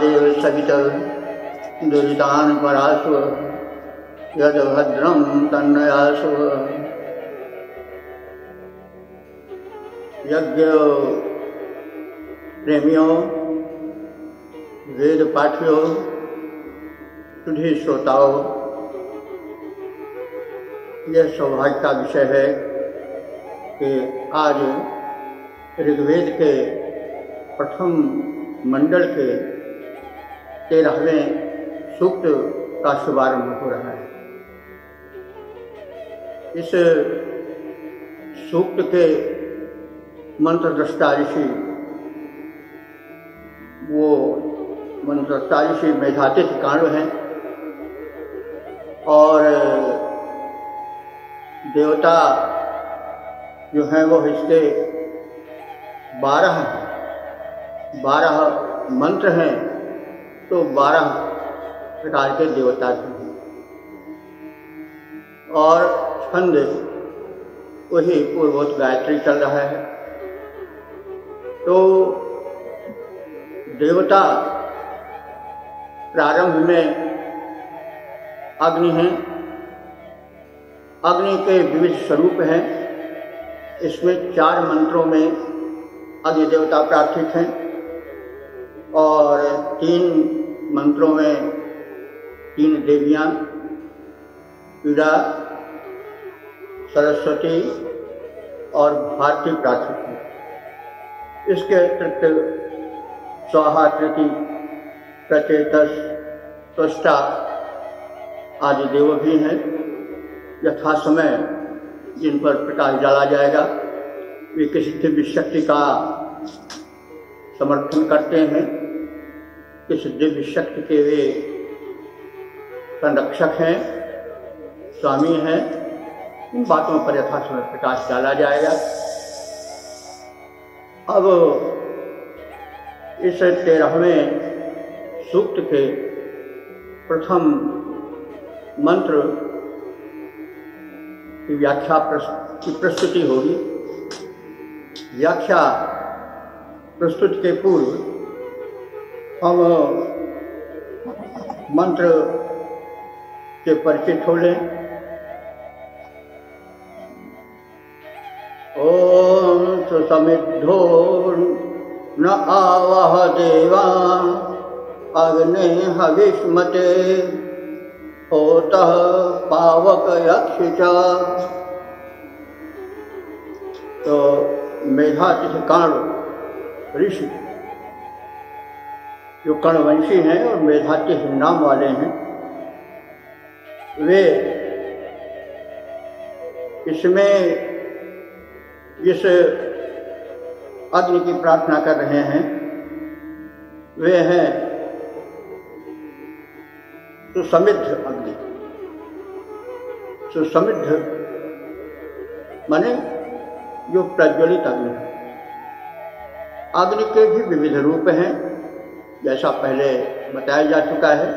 महादेव सहित दुरितान परासु यद भद्रम तन्नयासु। यज्ञ प्रेमियों, वेद पाठियों, सुधी श्रोताओं, यह सौभाग्य का विषय है कि आज ऋग्वेद के प्रथम मंडल के 13वें सूक्त का शुभारंभ हो रहा है। इस सूक्त के मंत्रद्रष्टा ऋषि, वो मंत्रद्रष्टा ऋषि मेधातिथि कांड हैं और देवता जो हैं वो इसके 12 मंत्र हैं, तो 12 प्रकार के देवता हैं और छंद वही पूर्वोक्त गायत्री चल रहा है। तो देवता प्रारंभ में अग्नि हैं। अग्नि के विविध स्वरूप हैं। इसमें 4 मंत्रों में अग्नि देवता प्रार्थित हैं और 3 मंत्रों में 3 देवियां पीड़ा, सरस्वती और भारती प्रार्थित हैं। इसके अतिरिक्त स्वाहा, कृति, प्रचेतस, त्वष्टा आदि देव भी हैं। यथा समय जिन पर प्रकाश डाला जाएगा वे किसी दिव्य शक्ति का समर्थन करते हैं, किस दिव्य शक्ति के वे संरक्षक हैं, स्वामी हैं। इन बातों पर यथा समय प्रकाश डाला जाएगा। अब इस 13वें सूक्त के प्रथम मंत्र की व्याख्या की प्रस्तुति होगी। व्याख्या प्रस्तुति के पूर्व हम मंत्र के परिचित हो लें। ओम सुसमिद्धो न आवह देवा अग्ने हविष्मते होतः पावक यक्षिचा। तो मेधातिथि कांड ऋषि जो कर्णवंशी हैं और मेधातिथि नाम वाले हैं, वे इसमें जिस अग्नि की प्रार्थना कर रहे हैं वे हैं सुसमिद्ध अग्नि। सुसमिद्ध माने जो प्रज्वलित अग्नि है। अग्नि के भी विविध रूप हैं, जैसा पहले बताया जा चुका है।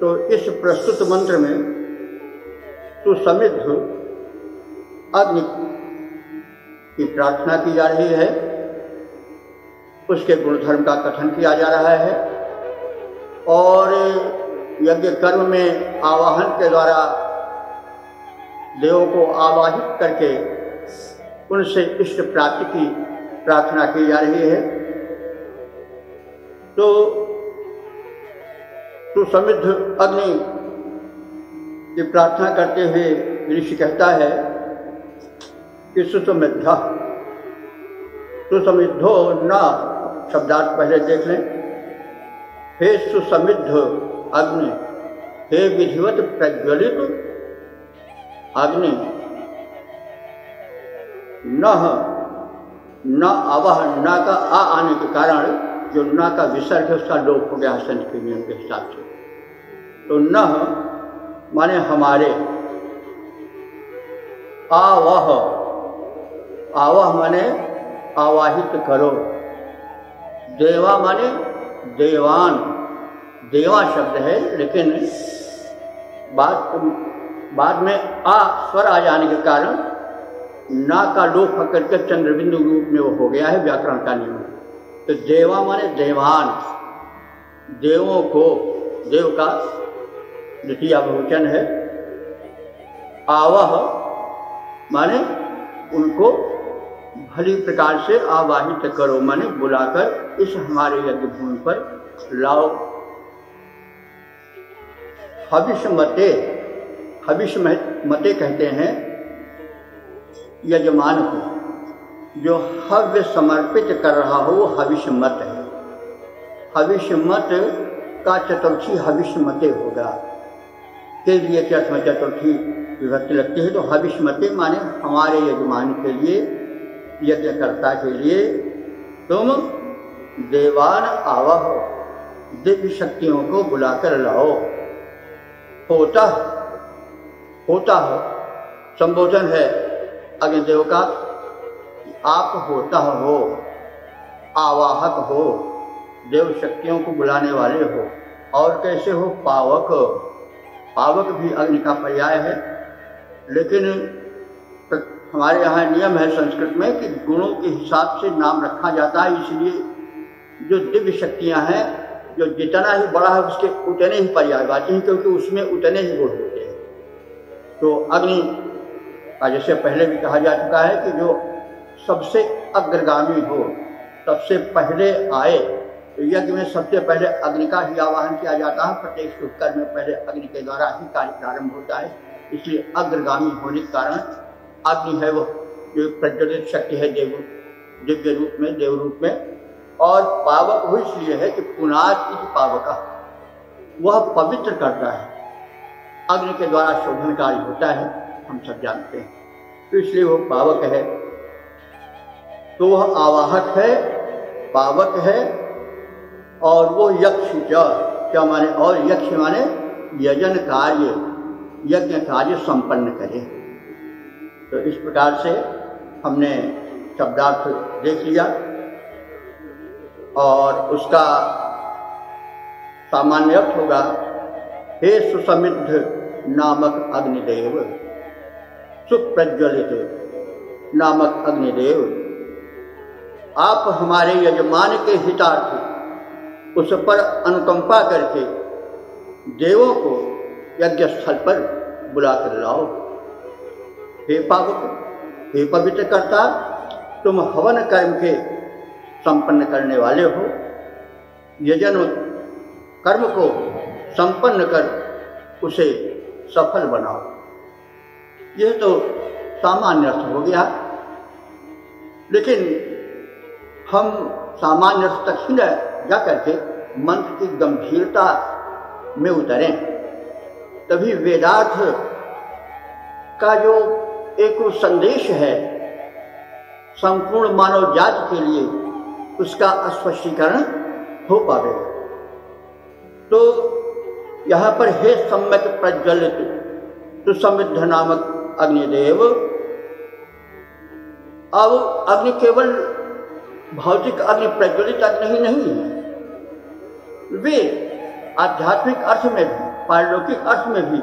तो इस प्रस्तुत मंत्र में सुसमिद्ध अग्नि की प्रार्थना की जा रही है, उसके गुणधर्म का कथन किया जा रहा है और यज्ञ कर्म में आवाहन के द्वारा देवों को आवाहित करके उनसे इष्ट प्राप्ति की प्रार्थना की जा रही है। तो सुसमिद्ध अग्नि की प्रार्थना करते हुए ऋषि कहता है कि सुसमिद्ध, सुसमिद्धो न शब्दार्थ पहले देख लें। हे सुसमिद्ध अग्नि, हे विधिवत प्रज्वलित अग्नि, न अवह, न का आ आने के कारण जो न का विसर्ग है उसका लोप हो गया संस्कृत नियम के हिसाब से। तो न माने हमारे, आवह, आवह माने आवाहित करो, देवा माने देवान, देवा शब्द है, लेकिन बाद में आ स्वर आ जाने के कारण ना का लोप होकर के चंद्रबिंदु रूप में वो हो गया है, व्याकरण का नियम। तो देवा माने देवान, देवों को, देव का द्वितीय बहुवचन है, आवह माने उनको भली प्रकार से आवाहित करो, माने बुलाकर इस हमारे यज्ञ भूमि पर लाओ। हविष मते, हविष मते कहते हैं यजमान को, जो हव्य समर्पित कर रहा हो वो हविष मत है। हविष मत का चतुर्थी हविष मते होगा, के लिए क्या चतुर्थी विभक्ति लगती है, तो हविष मते माने हमारे यजमान के लिए, यज्ञकर्ता के लिए तुम देवान आवह, दिव्य शक्तियों को बुलाकर लाओ। होता होता हो संबोधन है अग्निदेव का, आप होता हो, आवाहक हो, देव शक्तियों को बुलाने वाले हो। और कैसे हो? पावक, पावक भी अग्नि का पर्याय है, लेकिन हमारे यहाँ नियम है संस्कृत में कि गुणों के हिसाब से नाम रखा जाता है, इसलिए जो दिव्य शक्तियाँ हैं, जो जितना ही बड़ा है उसके उतने ही पर्यायवाची हैं, क्योंकि उसमें उतने ही गुण होते हैं। तो अग्नि का जैसे पहले भी कहा जा चुका है कि जो सबसे अग्रगामी हो, सबसे पहले आए, तो यज्ञ में सबसे पहले अग्नि का ही आवाहन किया जाता है। प्रत्येक शुभ कर्म में पहले अग्नि के द्वारा ही कार्य प्रारंभ होता है, इसलिए अग्रगामी होने के कारण अग्नि है वो जो प्रज्वलित शक्ति है देव, दिव्य रूप में, देव रूप में। और पावक वो इसलिए है कि पुनात इति पावका, वह पवित्र करता है, अग्नि के द्वारा शोधन कार्य होता है, हम सब जानते हैं, तो इसलिए वो पावक है। तो वह आवाहक है, पावक है, और वो यक्ष क्या माने? और यक्ष माने यजन कार्य, यज्ञ कार्य संपन्न करे। तो इस प्रकार से हमने शब्दार्थ देख लिया और उसका सामान्य अर्थ होगा, हे सुसमिद्ध नामक अग्निदेव, सुप्रज्वलित नामक अग्निदेव, आप हमारे यजमान के हितार्थ उस पर अनुकंपा करके देवों को यज्ञ स्थल पर बुलाकर लाओ। हे पावक, हे पवित्र कर्ता, तुम हवन कर्म के संपन्न करने वाले हो, यजन कर्म को संपन्न कर उसे सफल बनाओ। यह तो सामान्य अर्थ हो गया, लेकिन हम सामान्य अर्थ तक ही जा करके मंत्र की गंभीरता में उतरें, तभी वेदार्थ का जो एक संदेश है संपूर्ण मानव जाति के लिए, उसका स्पष्टीकरण हो पाएगा। तो यहाँ पर हे सम्यक प्रज्वलित सुसमिद्ध नामक अग्निदेव, अब अग्नि केवल भौतिक अग्नि, प्रज्वलित अग्नि ही नहीं है, वे आध्यात्मिक अर्थ में भी, पारलौकिक अर्थ में भी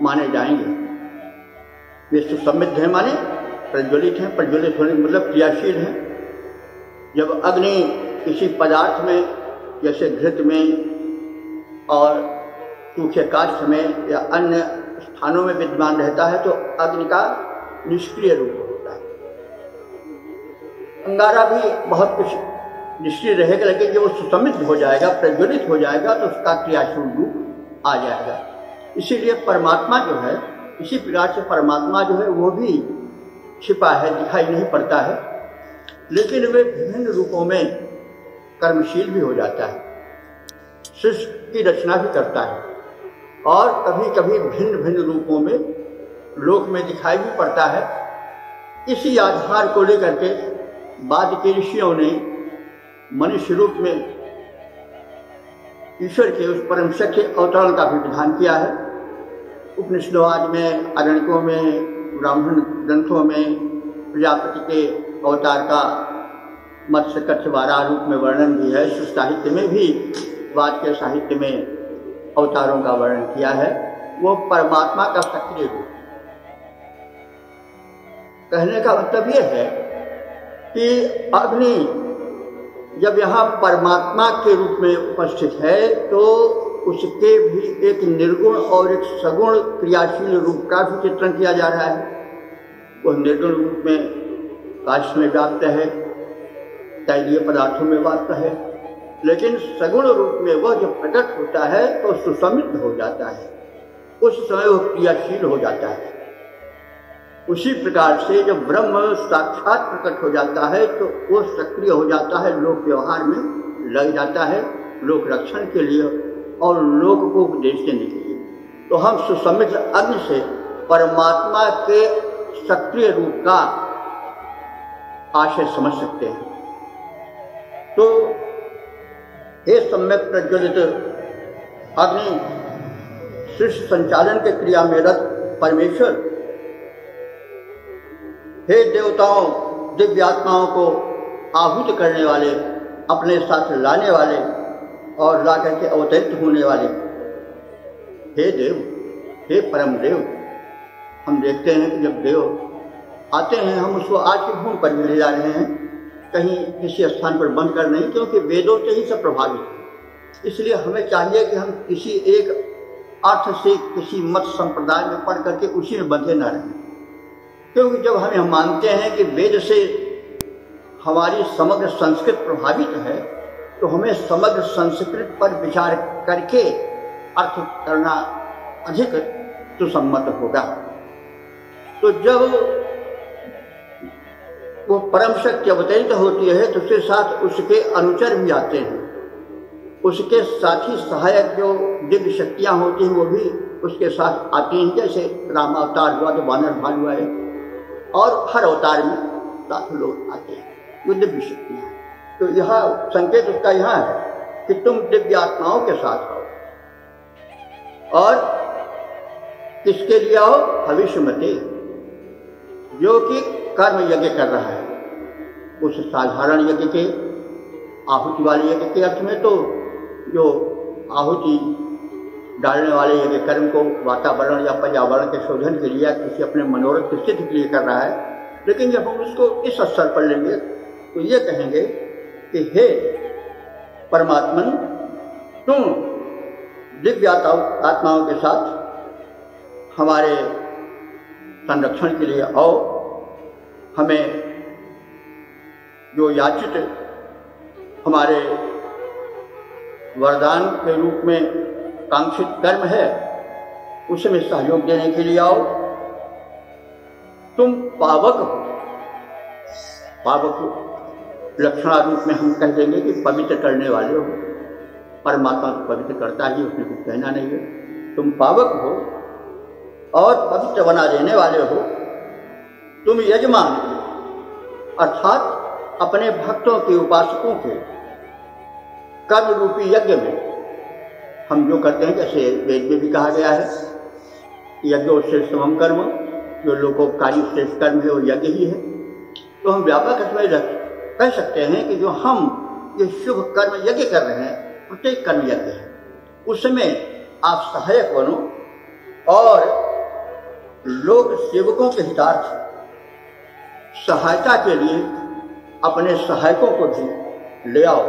माने जाएंगे। वे सुसमिद्ध हैं माने प्रज्वलित हैं, प्रज्वलित होने मतलब क्रियाशील हैं। जब अग्नि किसी पदार्थ में, जैसे घृत में और सूखे काष्ठ में या अन्य स्थानों में विद्यमान रहता है, तो अग्नि का निष्क्रिय रूप होता है। अंगारा भी बहुत कुछ निष्क्रिय रहेगा, लेकिन जब वो सुसमिद्ध हो जाएगा, प्रज्वलित हो जाएगा, तो उसका क्रियाशील रूप आ जाएगा। इसीलिए परमात्मा जो है, इसी प्रकार से परमात्मा जो है वो भी छिपा है, दिखाई नहीं पड़ता है, लेकिन वे विभिन्न रूपों में कर्मशील भी हो जाता है, सृष्टि की रचना भी करता है, और कभी कभी भिन्न भिन्न रूपों में लोक में दिखाई भी पड़ता है। इसी आधार को लेकर के बाद के ऋषियों ने मनुष्य रूप में ईश्वर के उस परम सत्य अवतरण का भी विधान किया है। उपनिषदों आदि में, आरण्यकों में, ब्राह्मण ग्रंथों में प्रजापति के अवतार का मत्स्य कच्छ वाराह रूप में वर्णन भी है। शिव साहित्य में भी, वाद के साहित्य में अवतारों का वर्णन किया है। वो परमात्मा का सक्रिय रूप। कहने का मतलब यह है कि अग्नि जब यहाँ परमात्मा के रूप में उपस्थित है तो उसके भी एक निर्गुण और एक सगुण क्रियाशील रूप का भी चित्रण किया जा रहा है। वह निर्गुण रूप में काश में व्याप्त है, तैलीय पदार्थों में व्याप्त है, लेकिन सगुण रूप में वह जब प्रकट होता है तो सुसमृद्ध हो जाता है, उस समय वह क्रियाशील हो जाता है। उसी प्रकार से जब ब्रह्म साक्षात प्रकट हो जाता है तो वो सक्रिय हो जाता है, लोक व्यवहार में लग जाता है, लोक रक्षण के लिए और लोक को उपदेश देने के लिए। तो हम सुसमृद्ध अग्नि से परमात्मा के सक्रिय रूप का आशय समझ सकते हैं। तो हे सम्यक प्रज्वलित अग्नि, सृष्टि संचालन के क्रिया में रत परमेश्वर, हे देवताओं दिव्य आत्माओं को आहूत करने वाले, अपने साथ लाने वाले और ला करके अवतरित होने वाले, हे देव, हे परम देव। हम देखते हैं कि जब देव आते हैं हम उसको आज की भूमि पर भी ले जा रहे हैं, कहीं किसी स्थान पर बंद कर नहीं, क्योंकि वेदों से ही सब प्रभावित है। इसलिए हमें चाहिए कि हम किसी एक अर्थ से किसी मत संप्रदाय में पढ़ करके उसी में बंधे न रहें, क्योंकि जब हम मानते हैं कि वेद से हमारी समग्र संस्कृत प्रभावित है तो हमें समग्र संस्कृत पर विचार करके अर्थ करना अधिक सुसम्मत होगा। तो जब वो परम शक्ति अवतरित होती है तो उसके साथ उसके अनुचर भी आते हैं, उसके साथी सहायक जो दिव्य शक्तियाँ होती हैं वो भी उसके साथ आती हैं। जैसे राम अवतार हुआ तो वानर भालू आए, और हर अवतार में साथ लोग आते हैं जो दिव्य शक्तियाँ हैं। तो यह संकेत उसका यहाँ है कि तुम दिव्य आत्माओं के साथ आओ, और किसके लिए आओ? भविष्यमते, जो कि कर्म यज्ञ कर रहा है। उस साधारण यज्ञ के, आहुति वाले यज्ञ के अर्थ में तो जो आहुति डालने वाले यज्ञ कर्म को वातावरण या पर्यावरण के शोधन के लिए, किसी अपने मनोरथ की सिद्धि के लिए कर रहा है। लेकिन जब हम उसको इस स्तर पर लेंगे तो ये कहेंगे कि हे परमात्मन, तुम दिव्य आत्माओं के साथ हमारे संरक्षण के लिए आओ, हमें जो याचित हमारे वरदान के रूप में कांक्षित कर्म है उसमें सहयोग देने के लिए आओ। तुम पावक हो, पावक लक्षणारूप में हम कह देंगे कि पवित्र करने वाले हो। परमात्मा को पवित्र करता ही, उसने कुछ कहना नहीं है। तुम पावक हो और पवित्र बना देने वाले हो। तुम यजमान हो, अर्थात अपने भक्तों के, उपासकों के कर्म रूपी यज्ञ में हम जो करते हैं, जैसे वेद में भी कहा गया है यज्ञो श्रेष्ठतमं कर्म, जो लोकोपकारी श्रेष्ठ कर्म है वो यज्ञ ही है। तो हम व्यापक अर्थ में कह सकते हैं कि जो हम ये शुभ कर्म यज्ञ कर रहे हैं, प्रत्येक कर्म यज्ञ है, उसमें आप सहायक बनो और लोक सेवकों के हितार्थ सहायता के लिए अपने सहायकों को भी ले आओ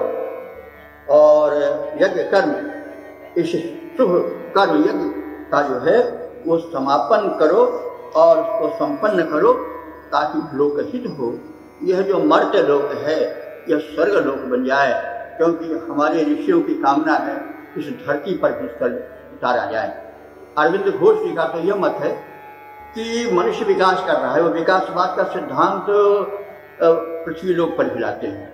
और यज्ञ कर्म, इस शुभ कर्म यज्ञ का जो है वो समापन करो और उसको संपन्न करो, ताकि लोकहित हो। यह जो मर्त्य लोक है यह स्वर्ग लोक बन जाए, क्योंकि हमारे ऋषियों की कामना है इस धरती पर भी स्थल उतारा जाए। अरविंद घोष जी का तो यह मत है कि मनुष्य विकास कर रहा है, वो विकासवाद का सिद्धांत पृथ्वी लोक पर हिलाते हैं।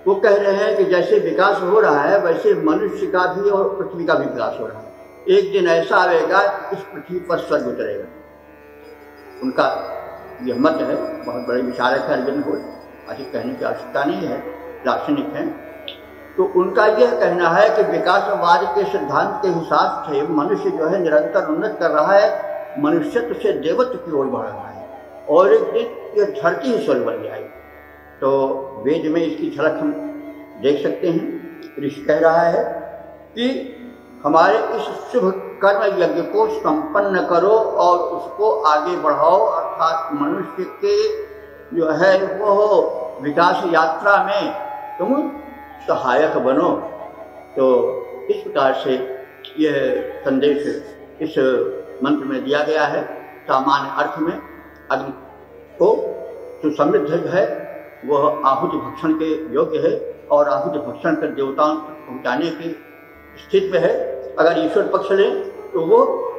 वो कह रहे हैं कि जैसे विकास हो रहा है वैसे मनुष्य का भी और पृथ्वी का भी विकास हो रहा है। एक दिन ऐसा आएगा इस पृथ्वी पर स्वर्ग उतरेगा। उनका यह मत है, बहुत बड़े विचारक है अरविंद घोष, अधिक कहने की आवश्यकता नहीं है, दार्शनिक हैं। तो उनका यह कहना है कि विकासवाद के सिद्धांत के हिसाब से मनुष्य जो है निरंतर उन्नत कर रहा है, मनुष्यत्व से देवत्व की ओर बढ़ रहा है, और एक दिन यह धरती ही स्वर्ग बन जाएगी। तो वेद में इसकी झलक हम देख सकते हैं। ऋषि कह रहा है कि हमारे इस शुभ कर्म यज्ञ को संपन्न करो और उसको आगे बढ़ाओ, अर्थात मनुष्य के जो है वो विकास यात्रा में तुम सहायक बनो। तो इस प्रकार से यह संदेश इस मंत्र में दिया गया है। सामान्य अर्थ में अग्नि को जो समृद्ध है वह आहुति भक्षण के योग्य है और आहुति भक्षण कर देवताओं तक पहुँचाने की स्थिति में है। अगर ईश्वर पक्ष लें तो वो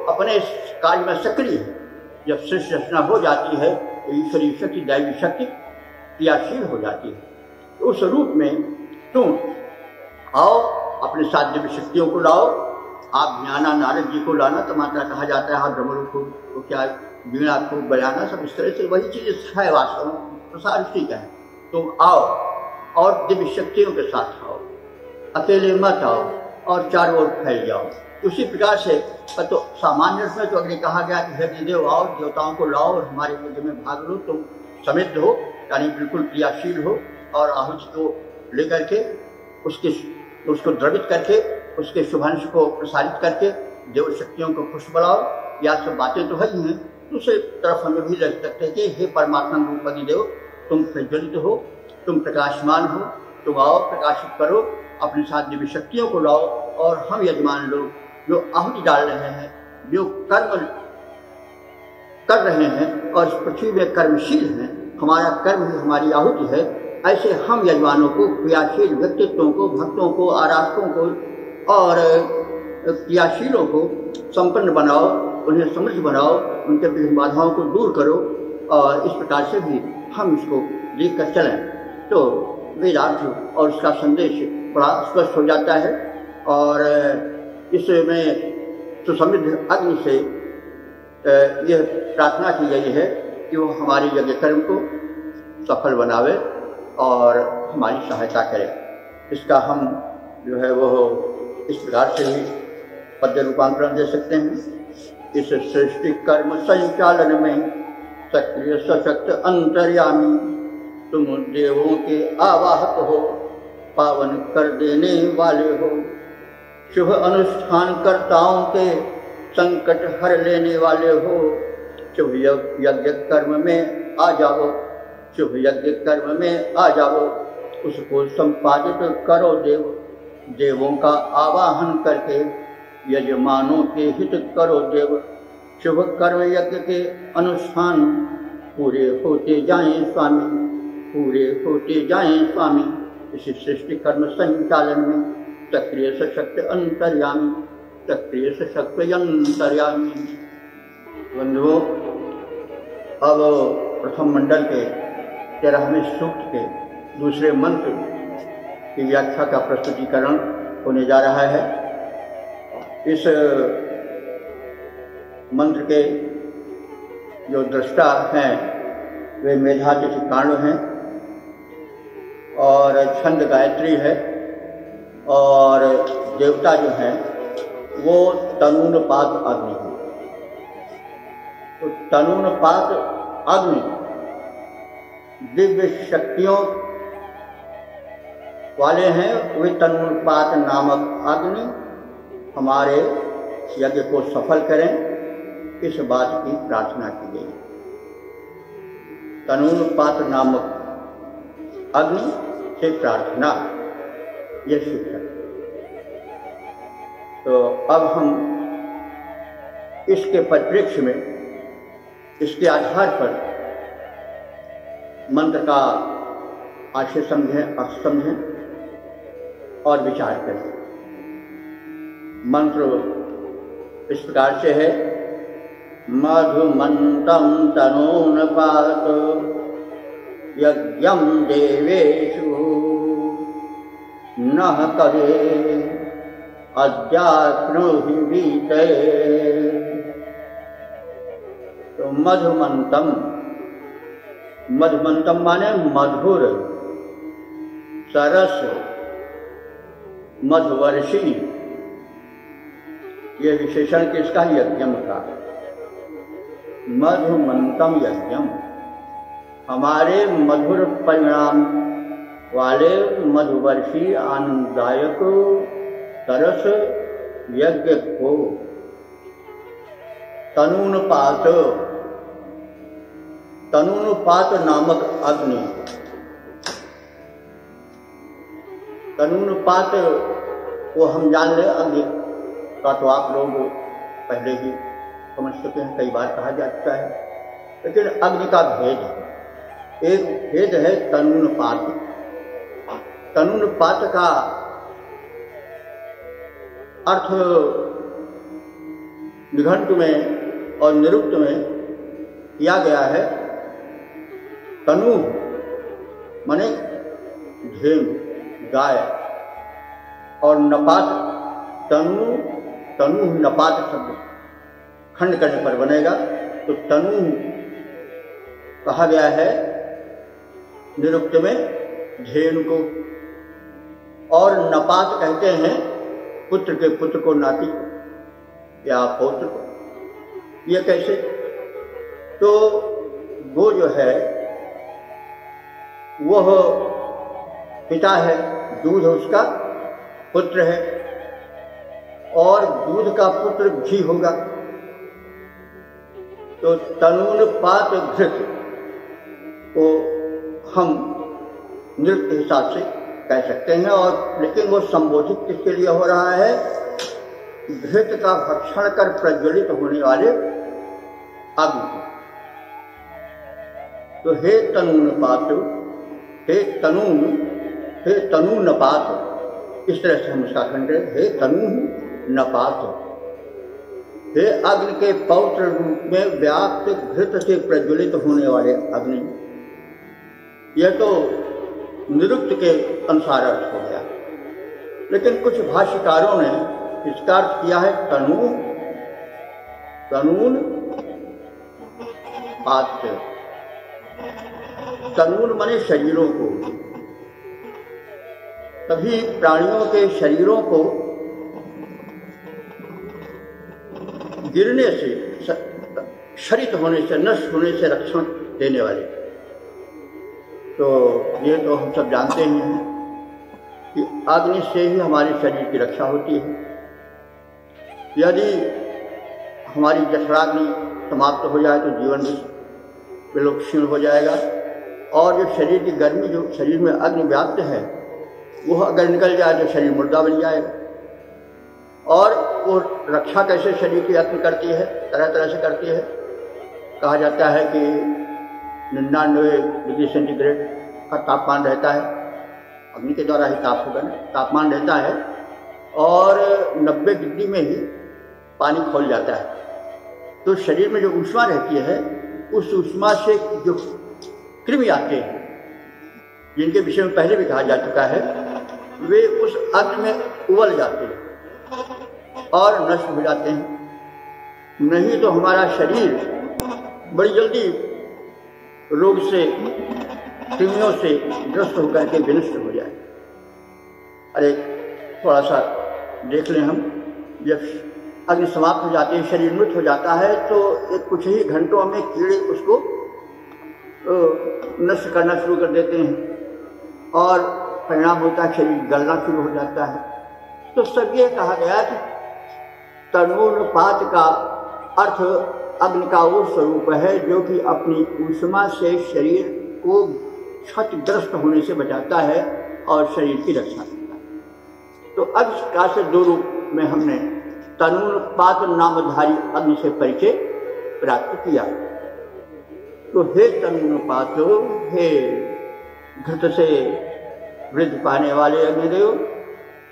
अपने कार्य में सक्रिय है। जब सृष्टि रचना हो जाती है तो ईश्वरीय शक्ति, दैवी शक्ति क्रियाशील हो जाती है। तो उस रूप में तुम आओ, अपने साथ दिव्य शक्तियों को लाओ। आप ज्ञाना नारद जी को लाना तो मात्रा कहा जाता है, हाथ डमरू को क्या वीणा को बजाना, सब इस तरह से वही चीज़ है वास्तव में, प्रसार उसी का है। तुम आओ और दिव्य शक्तियों के साथ आओ, अकेले मत आओ और चारों ओर फैल जाओ। उसी प्रकार से तो सामान्य रूप में तो अग्नि कहा गया कि हे देव आओ, देवताओं को लाओ और हमारे यज्ञ में भाग लो। तुम समृद्ध हो यानी बिल्कुल क्रियाशील हो और आहुति को लेकर के उसको द्रवित करके उसके शुभांश को प्रसारित करके देव शक्तियों को खुश बढ़ाओ। या सब बातें तो है ही हैं। दूसरी तरफ हमें भी लग सकते हैं कि हे परमात्मा रूपति देव, तुम प्रज्वलित हो, तुम प्रकाशमान हो, तुम आओ, प्रकाशित करो, अपने साथ दिव्य शक्तियों को लाओ और हम यजमान लोग जो आहुति डाल रहे हैं, जो कर्म कर रहे हैं और इस पृथ्वी में कर्मशील हैं, हमारा कर्म ही हमारी आहुति है, ऐसे हम यजमानों को, क्रियाशील व्यक्तित्वों को, भक्तों को, आराधकों को और क्रियाशीलों को संपन्न बनाओ, उन्हें समृद्ध बनाओ, उनके विघ्न बाधाओं को दूर करो। और इस प्रकार से भी हम इसको देख कर चलें तो वेदार्थ और उसका संदेश बड़ा स्पष्ट हो जाता है। और इसमें सुसमृद्ध अग्नि से यह प्रार्थना की गई है कि वो हमारे यज्ञ कर्म को सफल बनावे और हमारी सहायता करे। इसका हम जो है वो इस प्रकार से ही पद्य रूपांतरण दे सकते हैं। इस सृष्टि कर्म संचालन में सक्रिय सशक्त अंतर्यामी, तुम देवों के आवाहक हो, पावन कर देने वाले हो, शुभ अनुष्ठान कर्ताओं के संकट हर लेने वाले हो। शुभ यज्ञ कर्म में आ जाओ, शुभ यज्ञ कर्म में आ जाओ, उसको संपादित करो देव, देवों का आवाहन करके यजमानों के हित करो देव। शुभ कर्म यज्ञ के अनुष्ठान पूरे होते जाएं स्वामी, पूरे होते जाएं स्वामी। इसी सृष्टि कर्म संचालन में सक्रिय सशक्त अंतर्यामी, सक्रिय सशक्त अंतर्यामी। बंधुओं, अब प्रथम मंडल के 13वें सूक्त के दूसरे मंत्र की व्याख्या का प्रस्तुतिकरण होने जा रहा है। इस मंत्र के जो दृष्टा हैं वे मेधातिथि कांड हैं और छंद गायत्री है और देवता जो हैं वो तनूनपात अग्नि है। तो तनूनपात अग्नि दिव्य शक्तियों वाले हैं। वे तनूनपात नामक अग्नि हमारे यज्ञ को सफल करें, इस बात की प्रार्थना की गई। तनूनपात नामक अग्नि से प्रार्थना, यह शुभ है। तो अब हम इसके परिप्रेक्ष्य में, इसके आधार पर मंत्र का आशय समझें, अर्थ समझें और विचार करें। मंत्र इस प्रकार से है, मधुमन्तं तनूनपात यज्ञं देवेषु नः कवे अद्याप्नोहि वीते। तो मधुमन्तं, मधुमन्तं माने मधुर, सरस, मधुवर्षी, ये विशेषण किसका? यज्ञम का। मधुमंतम यज्ञम, हमारे मधुर परिणाम वाले मधुवर्षी आनंददायक तरस यज्ञ को तनूनपात, तनूनपात नामक अग्नि, तनून पात को हम जान ले, अग्नि का तो आप लोग पहले ही समझ चुके हैं, कई बार कहा जा चुका है। लेकिन अग्नि का भेद है, एक भेद है तनून पात। तनून पात का अर्थ निघंटु में और निरुक्त में किया गया है। तनु माने धेनु, गाय, और नपात तनु नपात शब्द खंड करने पर बनेगा, तो तनु कहा गया है निरुक्त में धेनु को, और नपात कहते हैं पुत्र के पुत्र को, नाती को या पौत्र को। ये कैसे? तो वो जो है वह पिता है, दूध उसका पुत्र है, और दूध का पुत्र घी होगा। तो तनून पात घृत को हम नृत्य के हिसाब से कह सकते हैं। और लेकिन वो संबोधित किसके लिए हो रहा है? घृत का भक्षण कर प्रज्वलित होने वाले अग्नि। तो हे तनून पात, हे तनू नपात, इस तरह से हम इसका खंड है। हे तनू नपात, हे अग्नि के पौत्र रूप में व्याप्त घृत से प्रज्वलित होने वाले अग्नि। यह तो निरुक्त के अनुसार अर्थ हो गया, लेकिन कुछ भाष्यकारों ने इसका अर्थ किया है तनून पात। तनून माने शरीरों को, सभी प्राणियों के शरीरों को गिरने से, क्षरित होने से, नष्ट होने से रक्षण देने वाले। तो ये तो हम सब जानते ही हैं कि अग्नि से ही हमारे शरीर की रक्षा होती है। यदि हमारी जठराग्नि समाप्त हो जाए तो जीवन भी बिल्कुल क्षीण हो जाएगा, और जो शरीर की गर्मी, जो शरीर में अग्नि व्याप्त है, वह अगर निकल जाए तो शरीर मुर्दा बन जाएगा। और वो रक्षा कैसे शरीर की अग्नि करती है? तरह तरह से करती है। कहा जाता है कि 99 डिग्री सेंटीग्रेड का तापमान रहता है, अग्नि के द्वारा ही ताप होगा ना, तापमान रहता है, और 90 डिग्री में ही पानी खौल जाता है। तो शरीर में जो ऊष्मा रहती है, उस ऊष्मा से जो कृमि आते हैं, जिनके विषय में पहले भी कहा जा चुका है, वे उस अग्नि में उबल जाते हैं और नष्ट हो जाते हैं। नहीं तो हमारा शरीर बड़ी जल्दी रोग से, कृमियों से ग्रस्त होकर के विनष्ट हो जाए। अरे थोड़ा सा देख लें हम, जब अग्नि समाप्त हो जाती है, शरीर मृत हो जाता है, तो एक कुछ ही घंटों में कीड़े उसको नष्ट करना शुरू कर देते हैं, और परिणाम होता है शरीर गलना शुरू हो जाता है। तो सब ये कहा गया कि तनून पात का अर्थ अग्नि का वो स्वरूप है जो कि अपनी ऊष्मा से शरीर को क्षतिग्रस्त होने से बचाता है और शरीर की रक्षा करता है। तो अब इस प्रकार से दो रूप में हमने तनून पात नामधारी अग्नि से परिचय प्राप्त किया। तो हे तनून पातो, हे घृत से वृद्धि पाने वाले अग्निदेव,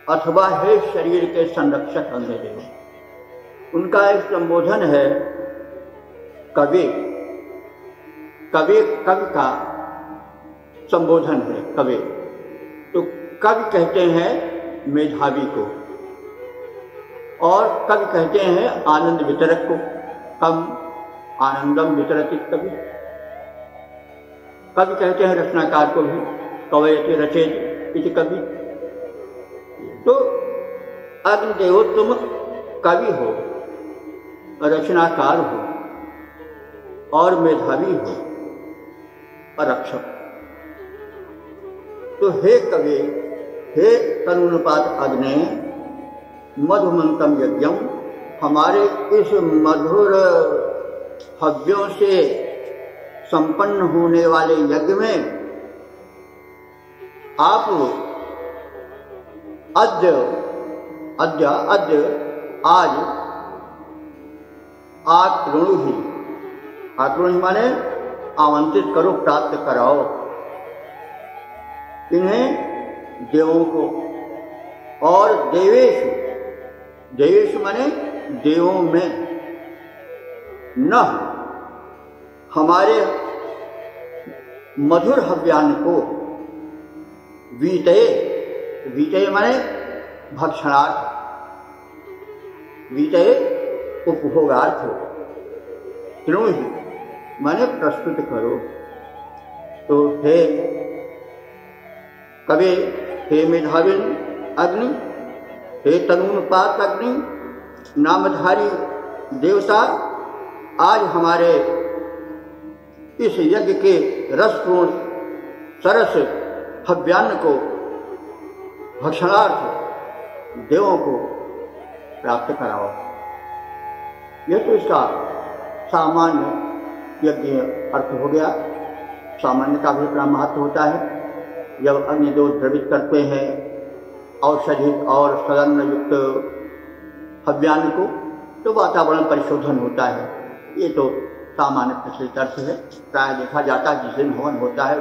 अथवा हे शरीर के संरक्षक अग्निदेव। उनका एक संबोधन है कवि। कवि का संबोधन है कवि। तो कवि कहते हैं मेधावी को, और कवि कहते हैं आनंद वितरक को। कम आनंदम वितरति कवि। कवि कहते हैं रचनाकार को भी, कवयति रचेत इति कवि। तो अग्निदेव तुम कवि हो, रचनाकार हो, और मेधावी हो, और रक्षक। तो हे कवि, हे तनूनपात अग्नि, मधुमंतम यज्ञम, हमारे इस मधुर हव्यों से संपन्न होने वाले यज्ञ में आप अद्य अद्य अद्य आज आकृणुहि, आकृणुहि माने आमंत्रित करो, प्राप्त कराओ इन्हें देवों को। और देवेशु, देवेशु माने देवों में, न हमारे मधुर हव्यान को, वीतये, वीतये माने भक्षणार्थ, वीतये उपभोगार्थ, कृणुहि माने प्रस्तुत करो। तो हे कवे, हे मेधाविन अग्नि, हे तनूनुपात अग्नि, नामधारी देवता, आज हमारे इस यज्ञ के रसपूर्ण सरस हव्यान्न को भक्षणार्थ देवों को प्राप्त कराओ। यह तो इसका सामान्य यज्ञ अर्थ हो गया। सामान्य का भी अपना महत्व होता है। जब अग्निदेव द्रवित करते हैं औषधि और सदन युक्त हव्यान्न को, तो वातावरण परिशोधन होता है। ये तो सामान्य प्रचलित अर्थ है। प्राय देखा जाता है जिस दिन हवन होता है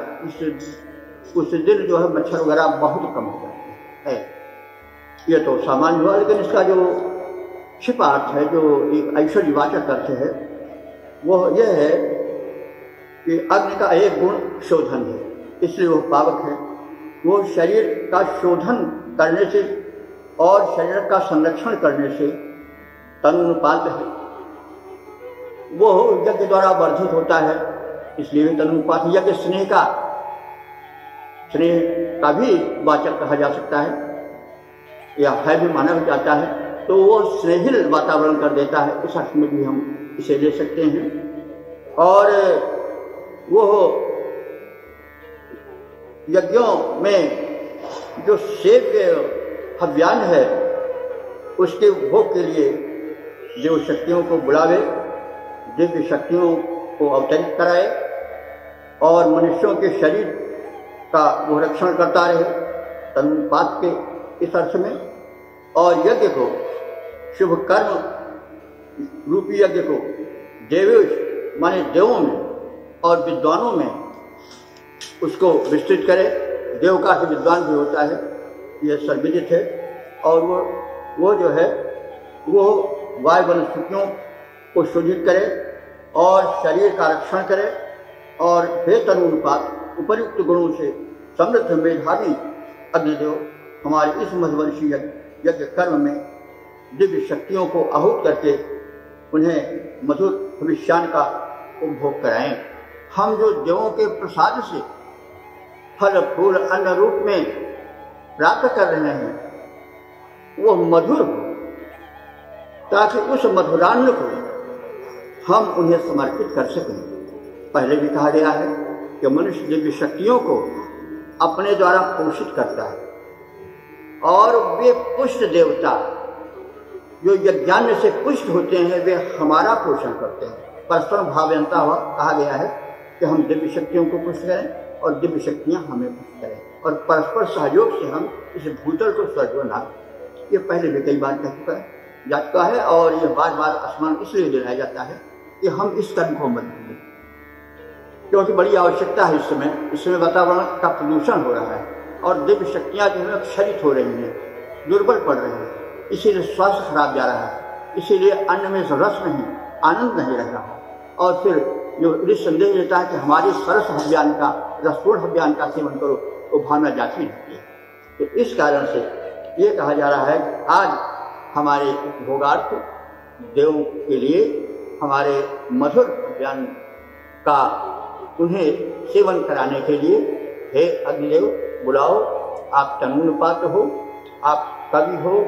उस दिन जो है मच्छर वगैरह बहुत कम हो जाते हैं। ये तो सामान्य हुआ, लेकिन इसका जो छिपा अर्थ है, जो एक ऐश्वर्यवाचक अर्थ है, वो यह है कि अग्नि का एक गुण शोधन है, इसलिए वो पावक है। वो शरीर का शोधन करने से और शरीर का संरक्षण करने से तनुनुपात है, वो यज्ञ द्वारा वर्धित होता है, इसलिए तनुनुपात। यज्ञ स्नेह का भी वाचक कहा जा सकता है, या है भी माना जाता है। तो वो स्नेहिल वातावरण कर देता है, इस अर्थ में भी हम इसे ले सकते हैं। और वो यज्ञों में जो सेव्य हव्यान है, उसके भोग के लिए देव शक्तियों को बुलावे, दिव्य शक्तियों को अवतरित कराए और मनुष्यों के शरीर का वो रक्षण करता रहे, तनुपात के इस अर्थ में। और यज्ञ को, शुभ कर्म रूपी यज्ञ को देवेश माने देवों में और विद्वानों में उसको विस्तृत करे। देव का से विद्वान भी होता है, यह सर्वविदित है। और वो जो है वो वायु वनस्पतियों को शोधित करे और शरीर का रक्षण करे। और हे तनुनुपात, उपर्युक्त गुणों से समृद्ध मेधावी अग्निदेव हमारे इस मधुवर्षीय यज्ञ कर्म में दिव्य शक्तियों को आहूत करके उन्हें मधुर भविष्यान का उपभोग कराएं। हम जो देवों के प्रसाद से फल फूल अन्न रूप में प्राप्त कर रहे हैं, वो मधुर हो, ताकि उस मधुरान्न को हम उन्हें समर्पित कर सकें। पहले भी कहा गया है कि मनुष्य दिव्य शक्तियों को अपने द्वारा पोषित करता है, और वे पुष्ट देवता जो यज्ञान्य से पुष्ट होते हैं, वे हमारा पोषण करते हैं। परस्पर भाव्यंता हुआ कहा गया है कि हम दिव्य शक्तियों को पुष्ट करें और दिव्य शक्तियां हमें पुष्ट करें, और परस्पर सहयोग से हम इस भूतल को स्वर्ग बनाएं। ये पहले भी कई बार कह चुका है जा चुका है, और ये बार बार स्मरण इसलिए दिलाया जाता है कि हम इस कर्म को मत भूलें, क्योंकि बड़ी आवश्यकता है। इस समय वातावरण का प्रदूषण हो रहा है और दिव्य शक्तियां जो है क्षरित हो रही हैं, दुर्बल पड़ रही हैं, इसीलिए स्वास्थ्य खराब जा रहा है, इसीलिए अन्न में रस नहीं, आनंद नहीं रह रहा। और फिर जो संदेश देता है कि हमारी सरस हव्यान का, रसपूर्ण हव्यान का सेवन करो, वो भावना जाती रहती है। तो इस कारण से ये कहा जा रहा है कि आज हमारे भोगार्थ देवों के लिए हमारे मधुर हव्यान का उन्हें सेवन कराने के लिए हे अग्निदेव बुलाओ। आप तनुनुपात हो, आप कवि हो,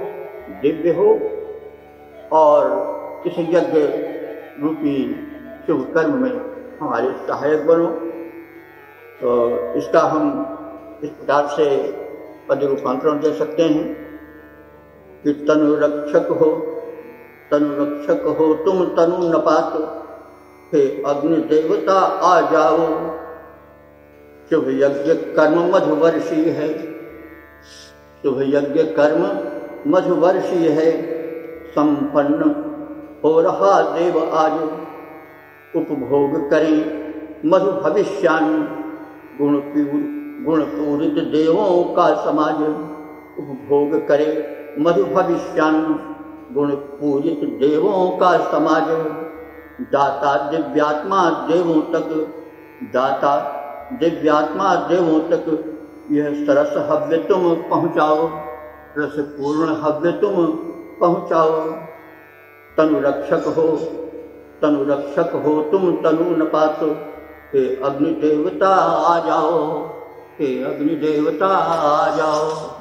दिव्य हो, और इस यज्ञ रूपी शुभ कर्म में हमारे सहायक बनो। तो इसका हम इस प्रकार से पद रूपांतरण दे सकते हैं कि तनुरक्षक हो तुम तनु न पात, हे अग्नि देवता आ जाओ, शुभ यज्ञ कर्म मधुवर्षी है, शुभ यज्ञ कर्म मधुवर्षीय है, संपन्न हो रहा देव आज। उपभोग करें मधु भविष्यान्, गुण पूरित देवों का समाज। उपभोग करे मधु भविष्यान्, गुण पूरित देवों का समाज। दाता दिव्यात्मा देवों तक, दाता दिव्यात्मा देवों तक, यह सरस हव्य तुम पहुँचाओ, रसपूर्ण हव्य तुम पहुँचाओ। तनु रक्षक हो तुम तनु न पात, हे अग्नि देवता आ जाओ, हे अग्नि देवता आ जाओ।